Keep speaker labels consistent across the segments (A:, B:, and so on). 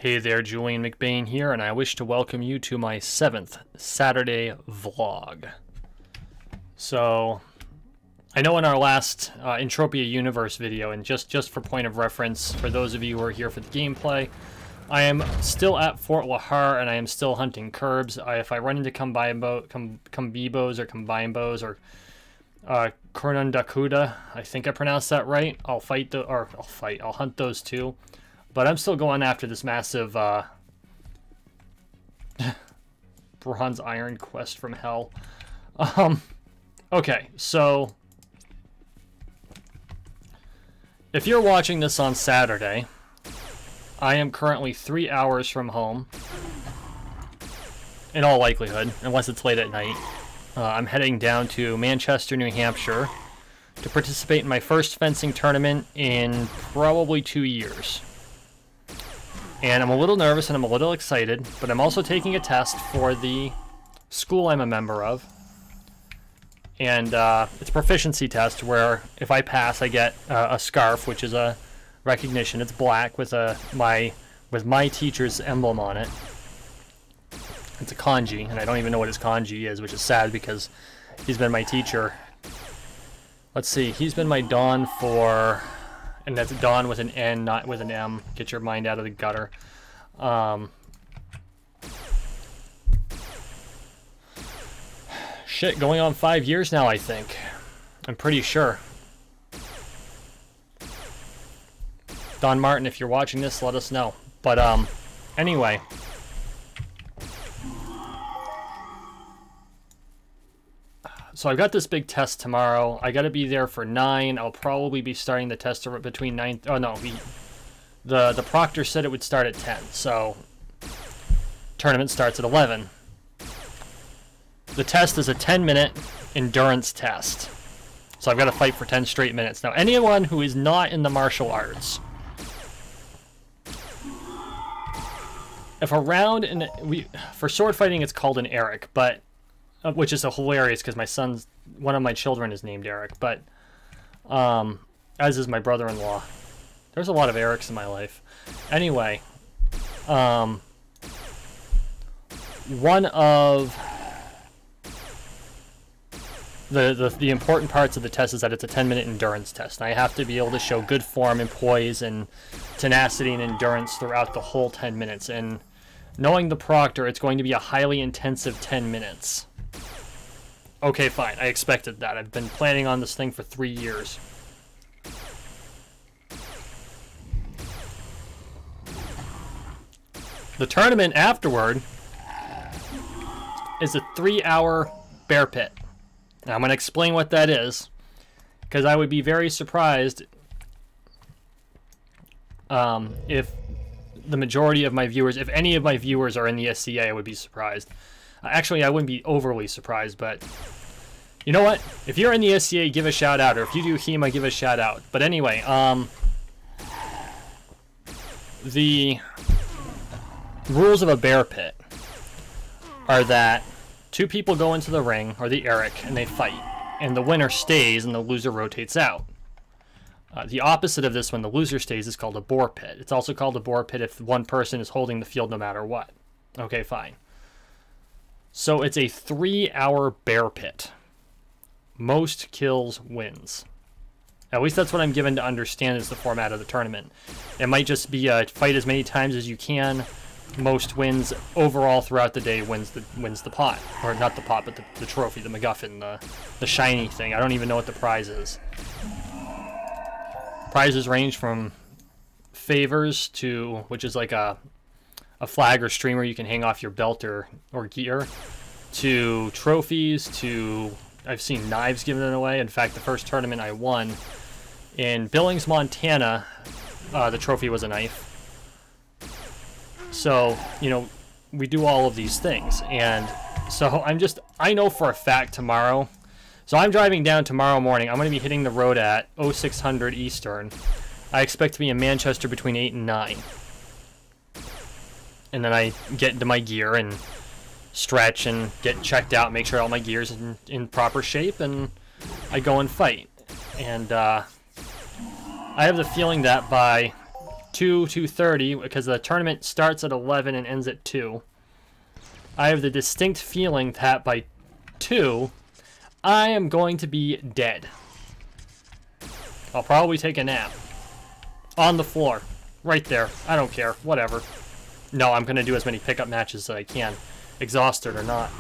A: Hey there, Julian McBain here, and I wish to welcome you to my 7th Saturday vlog. So, I know in our last Entropia Universe video, and just for point of reference, for those of you who are here for the gameplay, I am still at Fort Lahar, and I am still hunting curbs. If I run into Combibos or Combimbos or Kurnundakuda, I think I pronounced that right, I'll hunt those too. But I'm still going after this massive bronze iron quest from hell. Okay, so if you're watching this on Saturday, I am currently 3 hours from home, in all likelihood, unless it's late at night. I'm heading down to Manchester, New Hampshire, to participate in my first fencing tournament in probably 2 years. And I'm a little nervous and I'm a little excited, but I'm also taking a test for the school I'm a member of. And it's a proficiency test where if I pass, I get a scarf, which is a recognition. It's black with my teacher's emblem on it. It's a kanji, and I don't even know what his kanji is, which is sad because he's been my teacher. Let's see, he's been my Don for... And that's Dawn with an N, not with an M. Get your mind out of the gutter. Shit, going on 5 years now, I think. I'm pretty sure. Don Martin, if you're watching this, let us know. But, anyway. So I've got this big test tomorrow. I got to be there for 9. I'll probably be starting the test between 9. Oh no, the proctor said it would start at 10. So tournament starts at 11. The test is a 10-minute endurance test. So I've got to fight for 10 straight minutes. Now anyone who is not in the martial arts, if a round for sword fighting it's called an Eric, but which is hilarious because one of my children is named Eric, but as is my brother-in-law. There's a lot of Erics in my life. Anyway, one of the important parts of the test is that it's a 10-minute endurance test. And I have to be able to show good form and poise and tenacity and endurance throughout the whole 10 minutes. And knowing the proctor, it's going to be a highly intensive 10 minutes. Okay, fine. I expected that. I've been planning on this thing for 3 years. The tournament afterward is a 3-hour bear pit. Now, I'm going to explain what that is, because I would be very surprised if the majority of my viewers, if any of my viewers are in the SCA, I would be surprised. Actually, I wouldn't be overly surprised, but you know what? If you're in the SCA, give a shout out, or if you do HEMA, give a shout out. But anyway, the rules of a bear pit are that 2 people go into the ring, or the Eric, and they fight. And the winner stays, and the loser rotates out. The opposite of this, when the loser stays, is called a boar pit. It's also called a boar pit if one person is holding the field no matter what. Okay, fine. So it's a 3-hour bear pit. Most kills wins. At least that's what I'm given to understand is the format of the tournament. It might just be fight as many times as you can. Most wins overall throughout the day wins the pot. Or not the pot, but the trophy, the MacGuffin, the shiny thing. I don't even know what the prize is. Prizes range from favors to, which is like a flag or streamer you can hang off your belt or gear, to trophies, to I've seen knives given away. In fact, the first tournament I won in Billings, Montana, the trophy was a knife. So, you know, we do all of these things. And so I know for a fact tomorrow. So I'm driving down tomorrow morning. I'm going to be hitting the road at 0600 Eastern. I expect to be in Manchester between 8 and 9. And then I get into my gear and stretch and get checked out, make sure all my gear's in proper shape, and I go and fight. And I have the feeling that by 2, 2:30, because the tournament starts at 11 and ends at 2. I have the distinct feeling that by 2, I am going to be dead. I'll probably take a nap. On the floor. Right there. I don't care. Whatever. No, I'm going to do as many pickup matches as I can. Exhausted or not.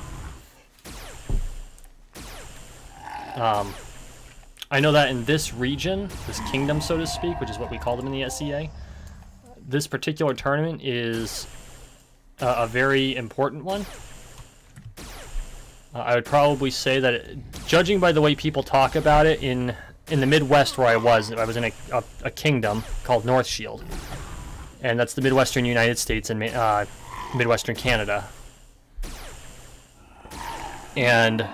A: I know that in this region, this kingdom, so to speak, which is what we call them in the SCA, this particular tournament is a very important one. I would probably say that, judging by the way people talk about it, in the Midwest where I was in a kingdom called North Shield. And that's the Midwestern United States and Midwestern Canada. And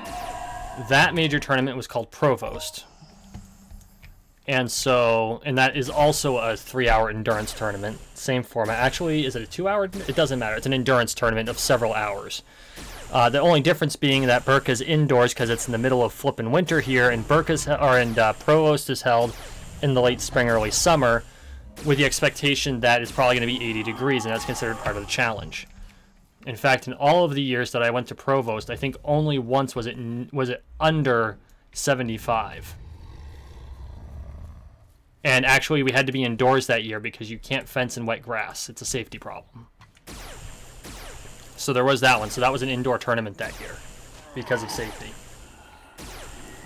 A: that major tournament was called Provost. And that is also a 3-hour endurance tournament. Same format. Actually, is it a 2-hour? It doesn't matter. It's an endurance tournament of several hours. The only difference being that Burka's indoors because it's in the middle of flippin' winter here, and Provost is held in the late spring, early summer, with the expectation that it's probably going to be 80 degrees, and that's considered part of the challenge. In fact, in all of the years that I went to Provost, I think only once was it under 75. And actually, we had to be indoors that year because you can't fence in wet grass. It's a safety problem. So there was that one. So that was an indoor tournament that year because of safety.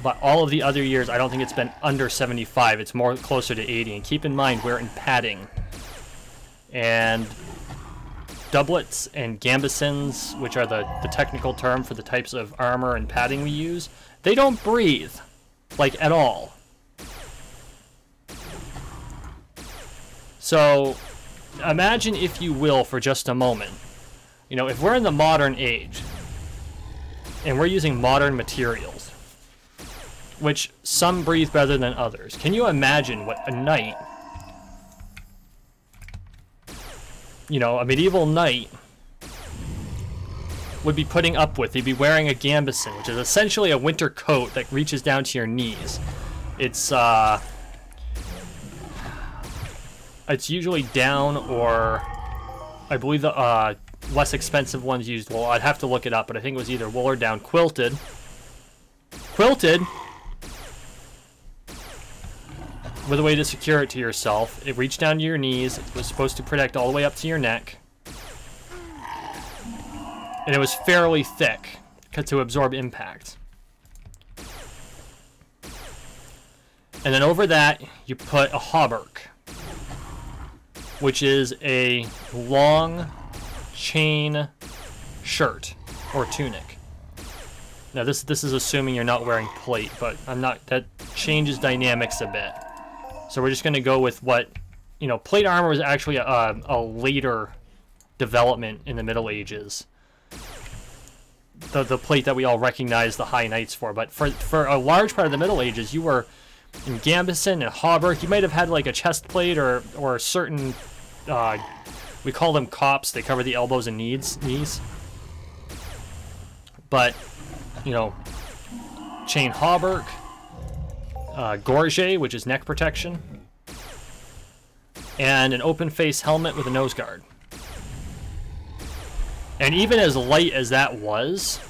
A: But all of the other years, I don't think it's been under 75. It's more closer to 80. And keep in mind, we're in padding. And doublets and gambesons, which are the technical term for the types of armor and padding we use, they don't breathe, like, at all. So, imagine, if you will, for just a moment, you know, if we're in the modern age, and we're using modern materials, which some breathe better than others, can you imagine what a knight, you know, a medieval knight, would be putting up with? He'd be wearing a gambeson, which is essentially a winter coat that reaches down to your knees. It's usually down, or I believe the less expensive ones used wool. I'd have to look it up, but I think it was either wool or down. Quilted. Quilted! With a way to secure it to yourself. It reached down to your knees. It was supposed to protect all the way up to your neck. And it was fairly thick to absorb impact. And then over that, you put a hauberk, which is a long chain shirt or tunic. Now this is assuming you're not wearing plate, but that changes dynamics a bit. So we're just going to go with what, you know, plate armor was actually a later development in the Middle Ages. The plate that we all recognize the High Knights for, but for a large part of the Middle Ages, you were in gambeson and hauberk. You might have had like a chest plate or certain, we call them cops. They cover the elbows and knees. But, you know, chain hauberk, gorget, which is neck protection, and an open face helmet with a nose guard. And even as light as that was,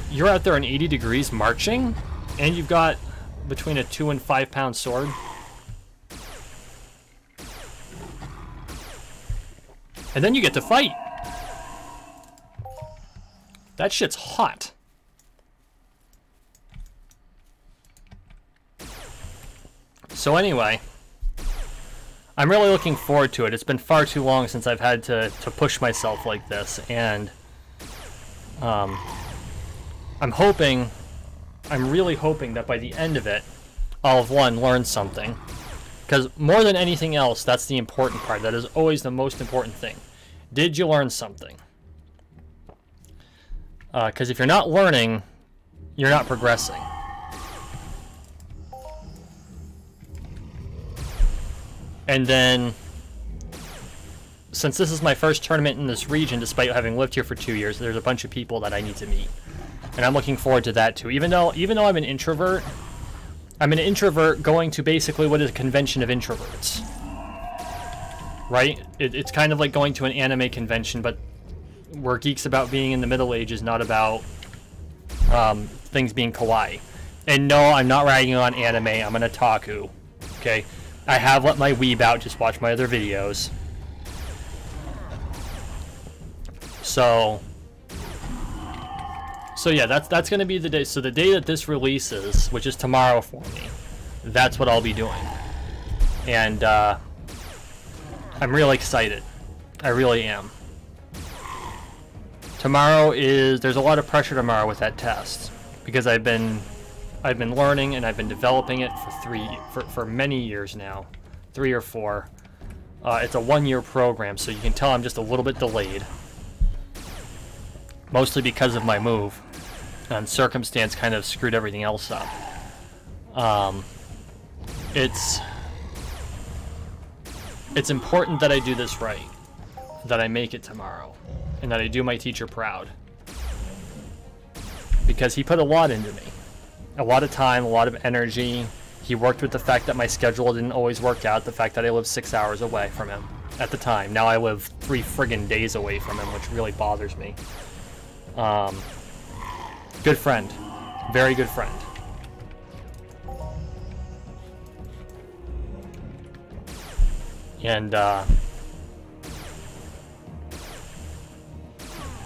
A: you're out there in 80 degrees marching, and you've got between a 2 and 5 pound sword. And then you get to fight. That shit's hot. So anyway, I'm really looking forward to it. It's been far too long since I've had to push myself like this, and I'm really hoping that by the end of it, I'll have learned something. Because more than anything else, that's the important part. That is always the most important thing. Did you learn something? Because if you're not learning, you're not progressing. And then, since this is my first tournament in this region, despite having lived here for 2 years, there's a bunch of people that I need to meet. And I'm looking forward to that too. Even though I'm an introvert, I'm an introvert going to basically what is a convention of introverts. Right? It's kind of like going to an anime convention, but we're geeks about being in the Middle Ages, not about things being kawaii. And no, I'm not ragging on anime. I'm an otaku. Okay? I have let my weeb out. Just watch my other videos. So yeah, that's going to be the day. So the day that this releases, which is tomorrow for me, that's what I'll be doing. And I'm really excited. I really am. There's a lot of pressure tomorrow with that test because I've been learning and I've been developing it for many years now, 3 or 4. It's a 1-year program, so you can tell I'm just a little bit delayed, mostly because of my move, and circumstance kind of screwed everything else up. It's important that I do this right, that I make it tomorrow, and that I do my teacher proud, because he put a lot into me. A lot of time, a lot of energy. He worked with the fact that my schedule didn't always work out, the fact that I lived 6 hours away from him at the time. Now I live 3 friggin' days away from him, which really bothers me. Good friend. Very good friend. And,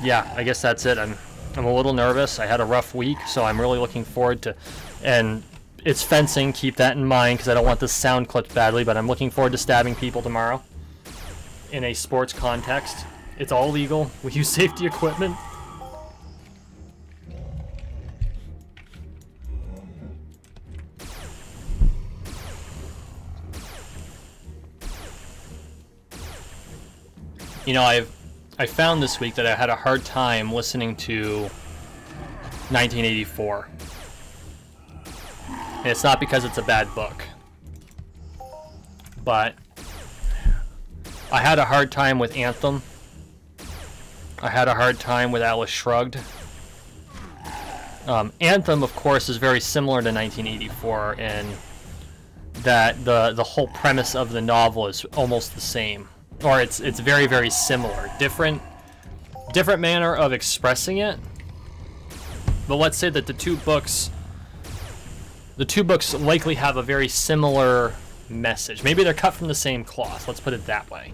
A: yeah, I guess that's it. I'm a little nervous. I had a rough week, so I'm really looking forward to... And it's fencing, keep that in mind, because I don't want this sound clipped badly, but I'm looking forward to stabbing people tomorrow in a sports context. It's all legal. We use safety equipment. You know, I found this week that I had a hard time listening to 1984. And it's not because it's a bad book. But I had a hard time with Anthem. I had a hard time with Atlas Shrugged. Anthem, of course, is very similar to 1984 in that the whole premise of the novel is almost the same. Or it's very, very similar. Different manner of expressing it. But let's say that the two books likely have a very similar message. Maybe they're cut from the same cloth. Let's put it that way.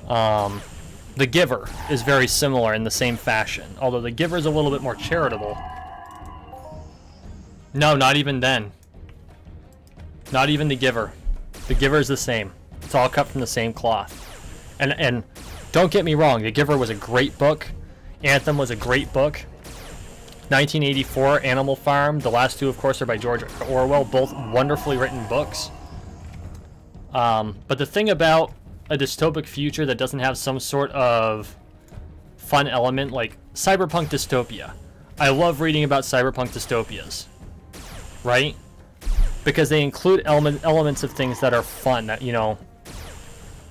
A: The Giver is very similar in the same fashion, although The Giver is a little bit more charitable. No, not even then. Not even The Giver. The Giver is the same. It's all cut from the same cloth. And don't get me wrong, The Giver was a great book. Anthem was a great book. 1984, Animal Farm. The last two, of course, are by George Orwell. Both wonderfully written books. But the thing about a dystopic future that doesn't have some sort of fun element, like cyberpunk dystopia. I love reading about cyberpunk dystopias. Right? Because they include elements of things that are fun, that, you know,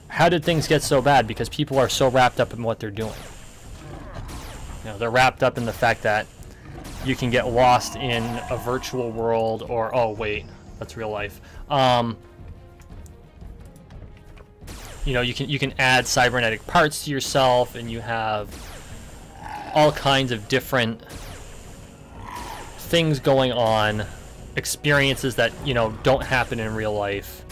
A: how did things get so bad? Because people are so wrapped up in what they're doing. You know, they're wrapped up in the fact that you can get lost in a virtual world, or, oh wait, that's real life. You know, you can add cybernetic parts to yourself, and you have all kinds of different things going on. Experiences that, you know, don't happen in real life.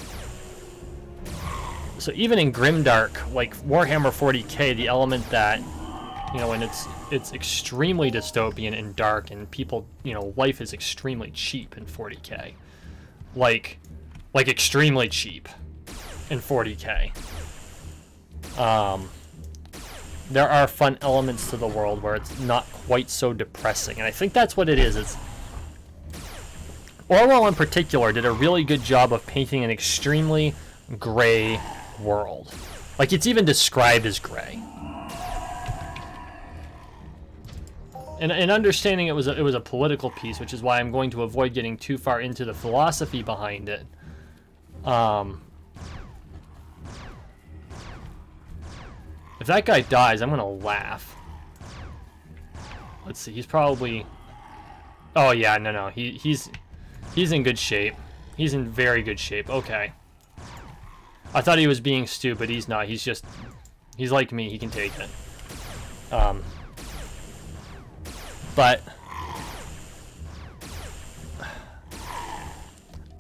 A: So even in Grimdark, like Warhammer 40k, the element that, you know, and it's extremely dystopian and dark, and people, you know, life is extremely cheap in 40k. Like extremely cheap in 40k. There are fun elements to the world where it's not quite so depressing, and I think that's what it is. It's Orwell in particular did a really good job of painting an extremely gray world. Like, it's even described as gray. And understanding it was a political piece, which is why I'm going to avoid getting too far into the philosophy behind it. If that guy dies, I'm gonna laugh. Let's see, he's probably... Oh yeah, no. He's in good shape. He's in very good shape. Okay. I thought he was being stupid. He's not. He's like me. He can take it. But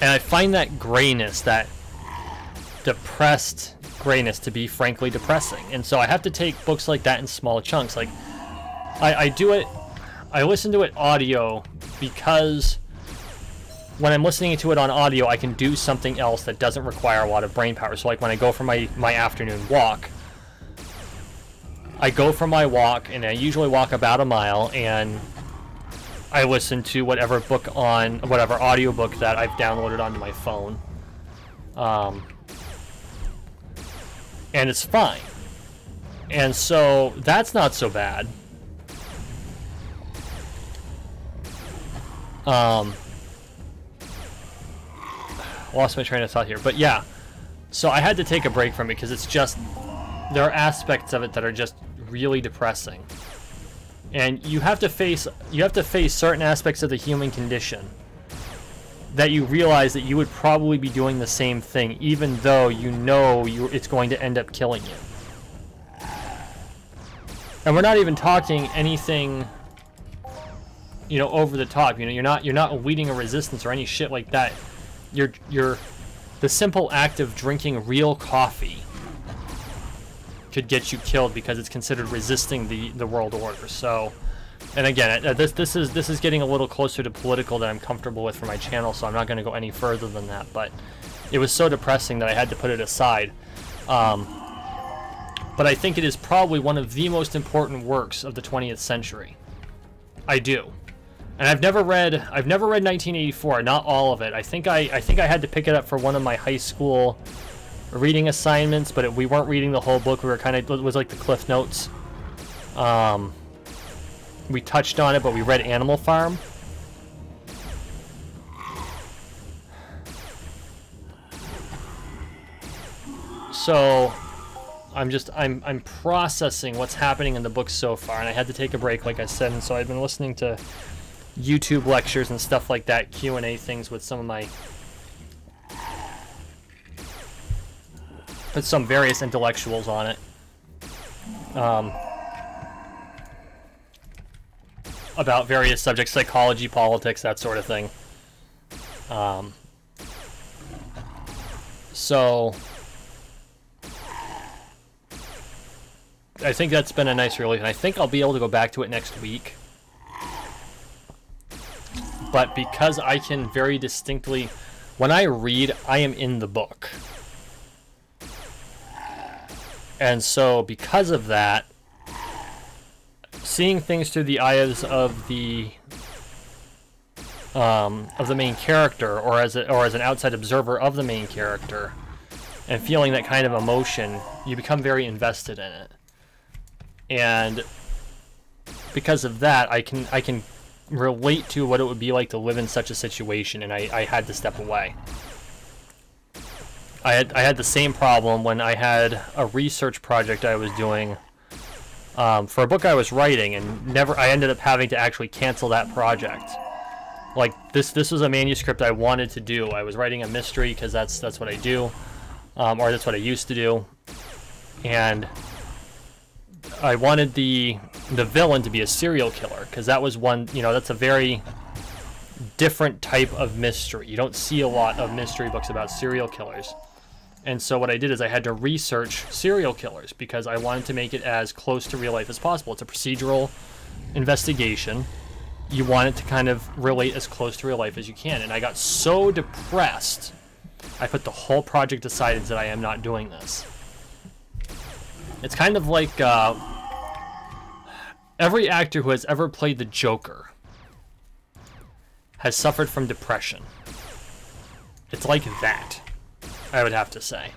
A: and I find that grayness, that depressed grayness, to be frankly depressing. And so I have to take books like that in small chunks. Like I do it. I listen to it audio because when I'm listening to it on audio, I can do something else that doesn't require a lot of brain power. So like when I go for my afternoon walk, I go for my walk, and I usually walk about a mile, and I listen to whatever audiobook that I've downloaded onto my phone. And it's fine. And so that's not so bad. Lost my train of thought here, but yeah. So I had to take a break from it because it's just, there are aspects of it that are just really depressing. And you have to face certain aspects of the human condition that you realize that you would probably be doing the same thing, even though you know it's going to end up killing you. And we're not even talking anything, you know, over the top. You know, you're not leading a resistance or any shit like that. You're the simple act of drinking real coffee could get you killed because it's considered resisting the world order. So, and again, this is getting a little closer to political than I'm comfortable with for my channel, so I'm not going to go any further than that. But it was so depressing that I had to put it aside. But I think it is probably one of the most important works of the 20th century. I do. And I've never read 1984, not all of it. I think I had to pick it up for one of my high school reading assignments, but we weren't reading the whole book. We were it was like the Cliff Notes. We touched on it, but we read Animal Farm. So I'm processing what's happening in the book so far, and I had to take a break, like I said, and so I've been listening to YouTube lectures and stuff like that, Q&A things with some various intellectuals on it, about various subjects, psychology, politics, that sort of thing. So I think that's been a nice relief, and I think I'll be able to go back to it next week. But because I can very distinctly, when I read, I am in the book. And so because of that, seeing things through the eyes of the main character, or as an outside observer of the main character, and feeling that kind of emotion, you become very invested in it. And because of that, I can relate to what it would be like to live in such a situation, and I had to step away. I had the same problem when I had a research project I was doing for a book I was writing, and I ended up having to actually cancel that project. Like this was a manuscript I wanted to do. I was writing a mystery because that's what I do, or that's what I used to do, and I wanted the villain to be a serial killer, because that was one, you know, that's a very different type of mystery. You don't see a lot of mystery books about serial killers. And so what I did is I had to research serial killers because I wanted to make it as close to real life as possible. It's a procedural investigation. You want it to kind of relate as close to real life as you can. And I got so depressed, I put the whole project aside and said, I am not doing this. It's kind of like every actor who has ever played the Joker has suffered from depression. It's like that, I would have to say.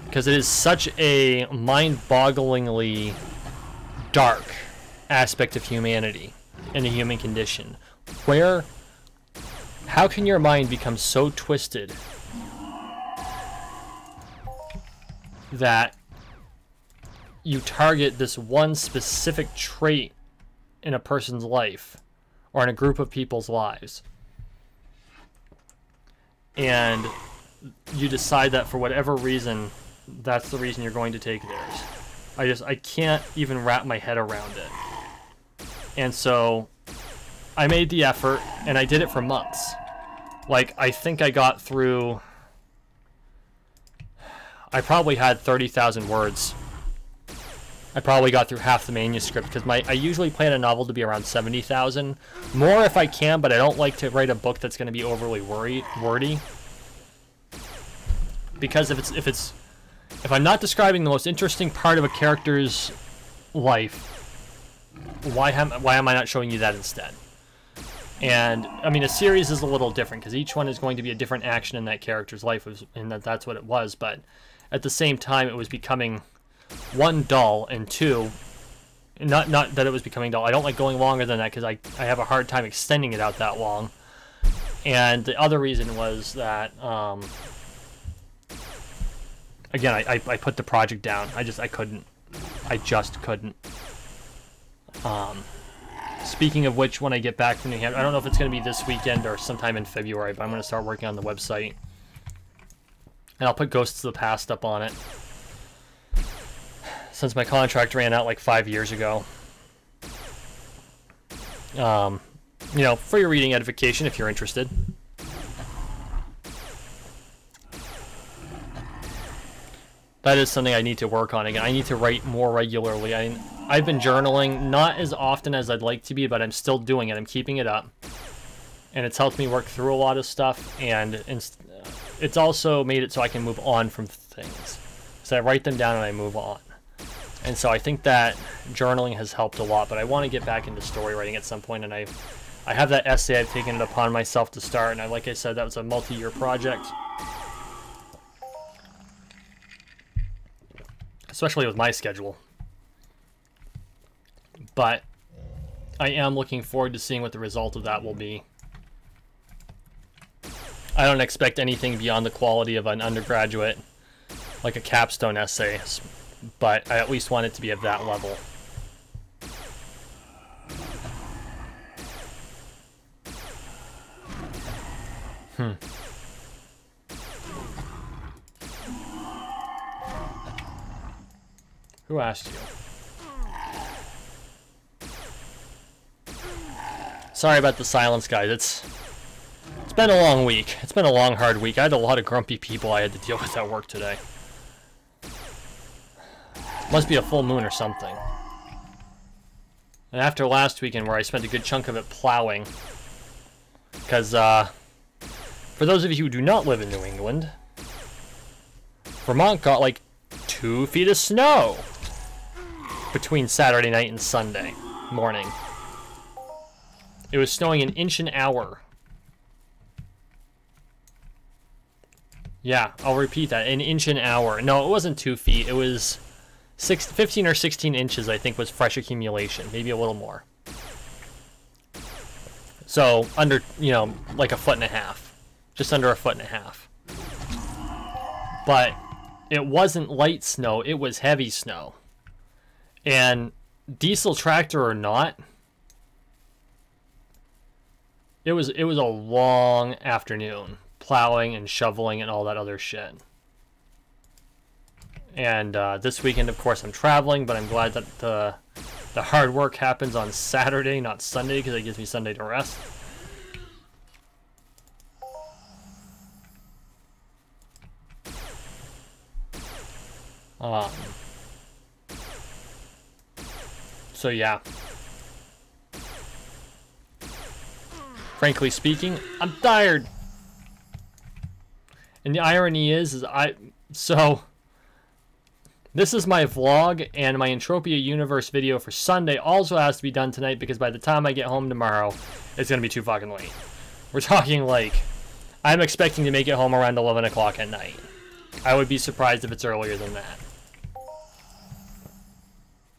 A: Because it is such a mind-bogglingly dark aspect of humanity and the human condition. How can your mind become so twisted that you target this one specific trait in a person's life, or in a group of people's lives. And you decide that for whatever reason, that's the reason you're going to take theirs. I can't even wrap my head around it. And so I made the effort, and I did it for months. Like, I think I got through... I probably had 30,000 words. I probably got through half the manuscript, because I usually plan a novel to be around 70,000. More if I can, but I don't like to write a book that's going to be overly wordy. Because if I'm not describing the most interesting part of a character's life, why am I not showing you that instead? And, I mean, a series is a little different, because each one is going to be a different action in that character's life, and that's what it was, but at the same time, it was becoming, one, dull, and two, not that it was becoming dull. I don't like going longer than that, because I have a hard time extending it out that long. And the other reason was that, again, I put the project down. I just couldn't. Speaking of which, when I get back from New Hampshire, I don't know if it's going to be this weekend or sometime in February, but I'm going to start working on the website. And I'll put Ghosts of the Past up on it. Since my contract ran out like 5 years ago. You know, for your reading edification if you're interested. That is something I need to work on again. I need to write more regularly. I've been journaling, not as often as I'd like to be, but I'm still doing it. I'm keeping it up. And it's helped me work through a lot of stuff, and it's also made it so I can move on from things. So I write them down and I move on. And so I think that journaling has helped a lot, but I want to get back into story writing at some point, and I have that essay I've taken it upon myself to start, and like I said, that was a multi-year project. Especially with my schedule. But I am looking forward to seeing what the result of that will be. I don't expect anything beyond the quality of an undergraduate, like a capstone essay, but I at least want it to be of that level. Who asked you? Sorry about the silence, guys. It's been a long week. It's been a long, hard week. I had a lot of grumpy people I had to deal with at work today. Must be a full moon or something. And after last weekend, where I spent a good chunk of it plowing, because for those of you who do not live in New England, Vermont got like 2 feet of snow between Saturday night and Sunday morning. It was snowing an inch an hour. Yeah, I'll repeat that. An inch an hour. No, it wasn't 2 feet. It was 15 or 16 inches, I think, was fresh accumulation. Maybe a little more. So, under, you know, like a foot and a half. Just under a foot and a half. But it wasn't light snow. It was heavy snow. And diesel tractor or not, it was a long afternoon plowing and shoveling and all that other shit. And this weekend, of course, I'm traveling, but I'm glad that the hard work happens on Saturday, not Sunday, because it gives me Sunday to rest. So yeah. Frankly speaking, I'm tired. And the irony is so this is my vlog, and my Entropia Universe video for Sunday also has to be done tonight, because by the time I get home tomorrow, it's going to be too fucking late. We're talking like, I'm expecting to make it home around 11 o'clock at night. I would be surprised if it's earlier than that.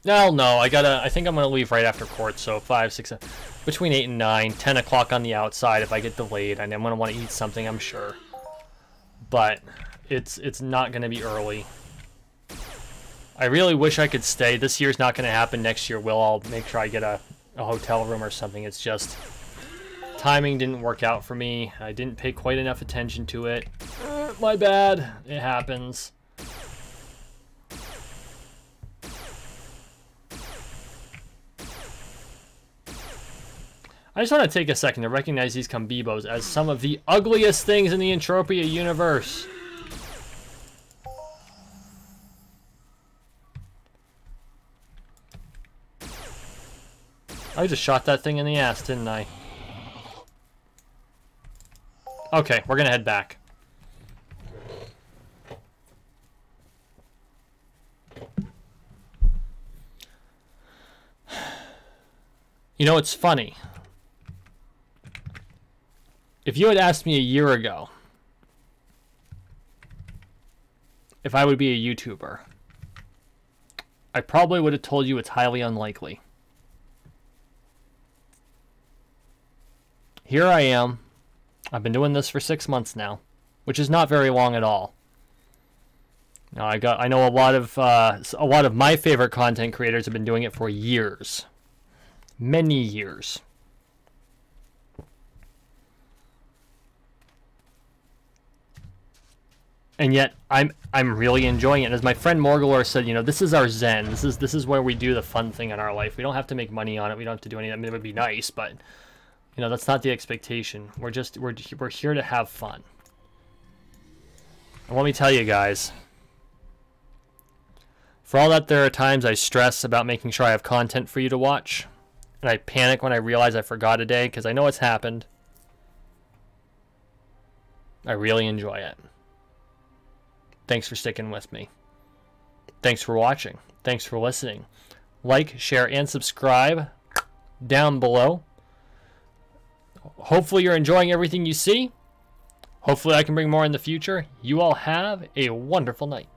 A: No, I think I'm going to leave right after court, so 5, 6, between 8 and 9, 10 o'clock on the outside if I get delayed, and I'm going to want to eat something, I'm sure. But it's not going to be early. I really wish I could stay. This year's not going to happen. Next year, I'll make sure I get a hotel room or something. It's just, Timing didn't work out for me. I didn't pay quite enough attention to it. My bad. It happens. I just want to take a second to recognize these Combibos as some of the ugliest things in the Entropia universe. I just shot that thing in the ass, didn't I? Okay, we're gonna head back. You know, it's funny. If you had asked me a year ago if I would be a YouTuber, I probably would have told you it's highly unlikely. Here I am. I've been doing this for 6 months now, which is not very long at all. Now I know a lot of my favorite content creators have been doing it for years, many years. And yet I'm really enjoying it. As my friend Morgulor said, you know, this is our zen. This is where we do the fun thing in our life. We don't have to make money on it. We don't have to do anything. I mean, it would be nice, but you know, that's not the expectation. We're here to have fun. And let me tell you guys, for all that there are times I stress about making sure I have content for you to watch, and I panic when I realize I forgot a day because I know it's happened. I really enjoy it. Thanks for sticking with me. Thanks for watching. Thanks for listening. Like, share, and subscribe down below. Hopefully you're enjoying everything you see. Hopefully I can bring more in the future. You all have a wonderful night.